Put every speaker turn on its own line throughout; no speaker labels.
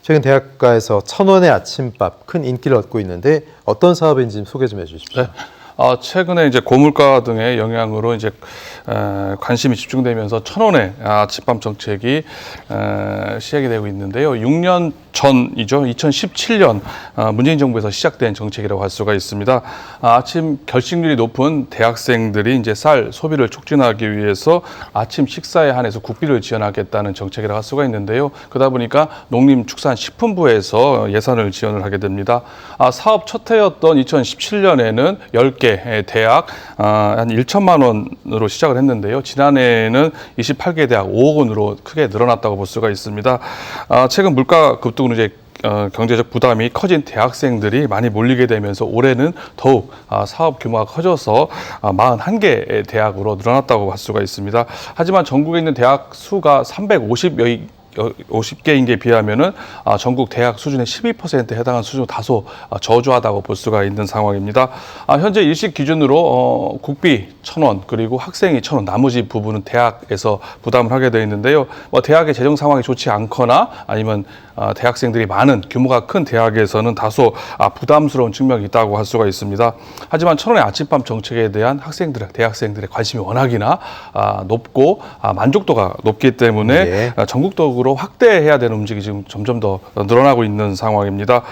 최근 대학가에서 1,000원의 아침밥 큰 인기를 얻고 있는데 어떤 사업인지 좀 소개 좀 해주십시오.
네. 최근에 이제 고물가 등의 영향으로 이제 관심이 집중되면서 1,000원의 아침밥 정책이 시행이 되고 있는데요. 6년 전이죠. 2017년 문재인 정부에서 시작된 정책이라고 할 수가 있습니다. 아침 결식률이 높은 대학생들이 이제 쌀 소비를 촉진하기 위해서 아침 식사에 한해서 국비를 지원하겠다는 정책이라고 할 수가 있는데요. 그러다 보니까 농림축산식품부에서 예산을 지원을 하게 됩니다. 사업 첫 해였던 2017년에는 10개 대학 한 1천만 원으로 시작을 했는데요. 지난해에는 28개 대학 5억 원으로 크게 늘어났다고 볼 수가 있습니다. 최근 물가 급등으로 이제 경제적 부담이 커진 대학생들이 많이 몰리게 되면서 올해는 더욱 사업 규모가 커져서 41개 대학으로 늘어났다고 볼 수가 있습니다. 하지만 전국에 있는 대학 수가 50개인 게 비하면은 전국 대학 수준의 12%에 해당하는 수준으로 다소 저조하다고 볼 수가 있는 상황입니다. 현재 일식 기준으로 국비 1,000원 그리고 학생이 1,000원 나머지 부분은 대학에서 부담을 하게 되어 있는데요. 대학의 재정 상황이 좋지 않거나 아니면 대학생들이 많은 규모가 큰 대학에서는 다소 부담스러운 측면이 있다고 할 수가 있습니다. 하지만 1,000원의 아침밥 정책에 대한 대학생들의 관심이 워낙이나 높고 만족도가 높기 때문에 전국적으로 확대해야 되는 움직임이 지금 점점 더 늘어나고 있는 상황입니다.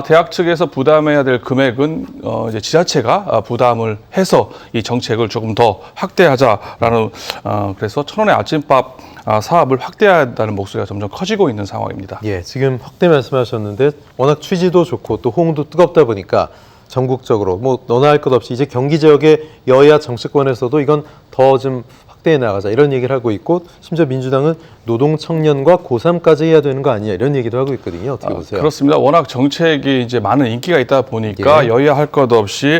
대학 측에서 부담해야 될 금액은 이제 지자체가 부담을 해서 이 정책을 조금 더 확대하자라는 그래서 1,000원의 아침밥 사업을 확대해야 한다는 목소리가 점점 커지고 있는 상황입니다.
예, 지금 확대 말씀하셨는데 워낙 취지도 좋고 또 호응도 뜨겁다 보니까 전국적으로 너나 할 것 없이 이제 경기 지역의 여야 정치권에서도 이건 더 좀 확대해 나가자 이런 얘기를 하고 있고 심지어 민주당은 노동 청년과 고3까지 해야 되는 거 아니냐 이런 얘기도 하고 있거든요. 어떻게 보세요?
그렇습니다. 워낙 정책이 이제 많은 인기가 있다 보니까 여야 할 것 없이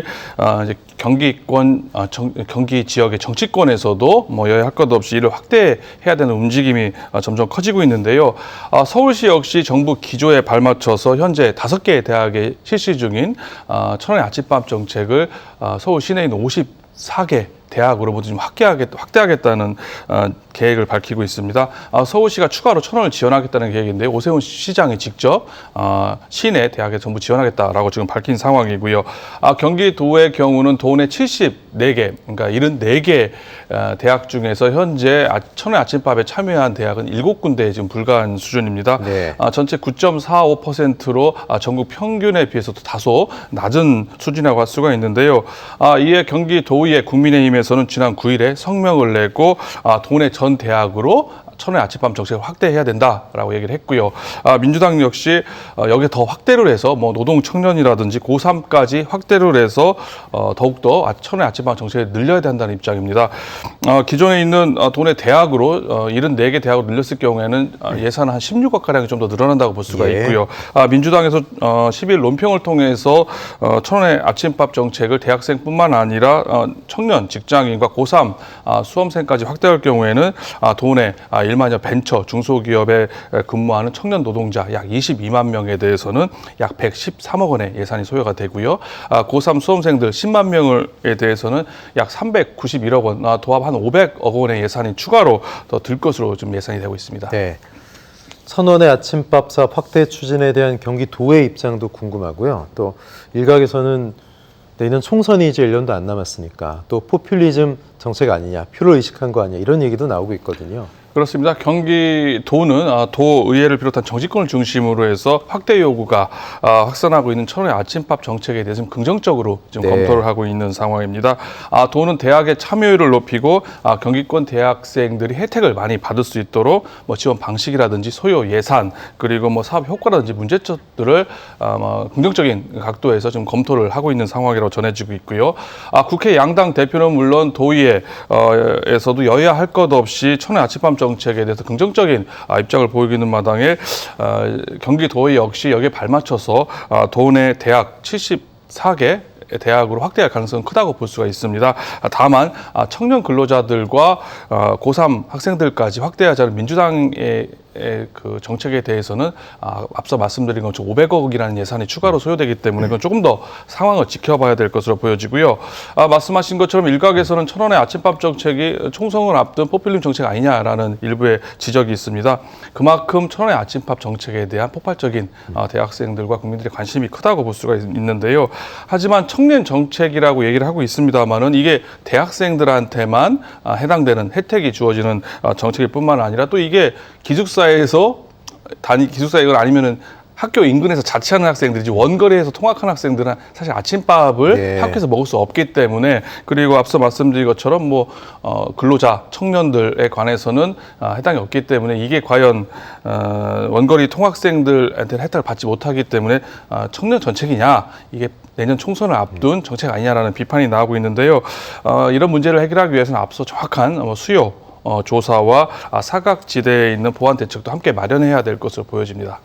이제 경기 지역의 정치권에서도 여야 할 것 없이 이를 확대해야 되는 움직임이 점점 커지고 있는데요. 서울시 역시 정부 기조에 발맞춰서 현재 5개의 대학에 실시 중인 1,000원의 아침밥 정책을 서울 시내에 있는 54개 대학으로 모두 좀 확대하겠다는 계획을 밝히고 있습니다. 서울시가 추가로 1,000원을 지원하겠다는 계획인데 오세훈 시장이 직접 시내 대학에 전부 지원하겠다라고 지금 밝힌 상황이고요. 경기도의 경우는 도내 74개, 그러니까 74개 대학 중에서 현재 1,000원의 아침밥에 참여한 대학은 7군데에 지금 불과한 수준입니다.
네.
전체 9.45%로 전국 평균에 비해서도 다소 낮은 수준이라고 할 수가 있는데요. 이에 경기도의회 국민의힘에서는 지난 9일에 성명을 내고 도내 전 대학으로 1,000원의 아침밥 정책을 확대해야 된다라고 얘기를 했고요. 민주당 역시 여기에 더 확대를 해서 노동 청년이라든지 고3까지 확대를 해서 더욱더 1,000원의 아침밥 정책을 늘려야 된다는 입장입니다. 기존에 있는 도내 대학으로 74개 대학으로 늘렸을 경우에는 예산은 한 16억가량이 좀 더 늘어난다고 볼 수가 있고요. 민주당에서 10일 논평을 통해서 1,000원의 아침밥 정책을 대학생뿐만 아니라 청년, 직장인과 고3 수험생까지 확대할 경우에는 도내 1만여 벤처 중소기업에 근무하는 청년 노동자 약 22만 명에 대해서는 약 113억 원의 예산이 소요가 되고요. 고3 수험생들 10만 명에 대해서는 약 391억 원, 도합 한 500억 원의 예산이 추가로 더 들 것으로 좀 예상이 되고 있습니다.
네. 1,000원의 아침밥 사업 확대 추진에 대한 경기도의 입장도 궁금하고요. 또 일각에서는 내년 총선이 이제 1년도 안 남았으니까 또 포퓰리즘 정책 아니냐, 표를 의식한 거 아니냐 이런 얘기도 나오고 있거든요.
그렇습니다. 경기도는 도의회를 비롯한 정치권을 중심으로 해서 확대 요구가 확산하고 있는 1,000원의 아침밥 정책에 대해서 긍정적으로 지금 검토를 하고 있는 상황입니다. 도는 대학의 참여율을 높이고 경기권 대학생들이 혜택을 많이 받을 수 있도록 지원 방식이라든지 소요 예산 그리고 사업 효과라든지 문제점들을 긍정적인 각도에서 지금 검토를 하고 있는 상황이라고 전해지고 있고요. 국회 양당 대표는 물론 도의회에서도 여야 할 것 없이 1,000원의 아침밥 정책에 대해서 긍정적인 입장을 보이기는 마당에 경기도의 역시 여기에 발맞춰서 도내 대학 74개 대학으로 확대할 가능성은 크다고 볼 수가 있습니다. 다만 청년 근로자들과 고3 학생들까지 확대하자는 민주당의 그 정책에 대해서는 앞서 말씀드린 것처럼 500억이라는 예산이 추가로 소요되기 때문에 그건 조금 더 상황을 지켜봐야 될 것으로 보여지고요. 말씀하신 것처럼 일각에서는 1,000원의 아침밥 정책이 총선을 앞둔 포퓰리즘 정책 아니냐라는 일부의 지적이 있습니다. 그만큼 1,000원의 아침밥 정책에 대한 폭발적인 대학생들과 국민들의 관심이 크다고 볼 수가 있는데요. 하지만 청년 정책이라고 얘기를 하고 있습니다만은 이게 대학생들한테만 해당되는 혜택이 주어지는 정책일 뿐만 아니라 또 이게 기숙사에서 기숙사 이건 아니면은 학교 인근에서 자취하는 학생들이지 원거리에서 통학하는 학생들은 사실 아침밥을
예.
학교에서 먹을 수 없기 때문에 그리고 앞서 말씀드린 것처럼 근로자 청년들에 관해서는 해당이 없기 때문에 이게 과연 원거리 통학생들한테 혜택을 받지 못하기 때문에 청년 정책이냐 이게 내년 총선을 앞둔 정책 아니냐라는 비판이 나오고 있는데요. 이런 문제를 해결하기 위해서는 앞서 정확한 수요 조사와 사각지대에 있는 보완 대책도 함께 마련해야 될 것으로 보여집니다.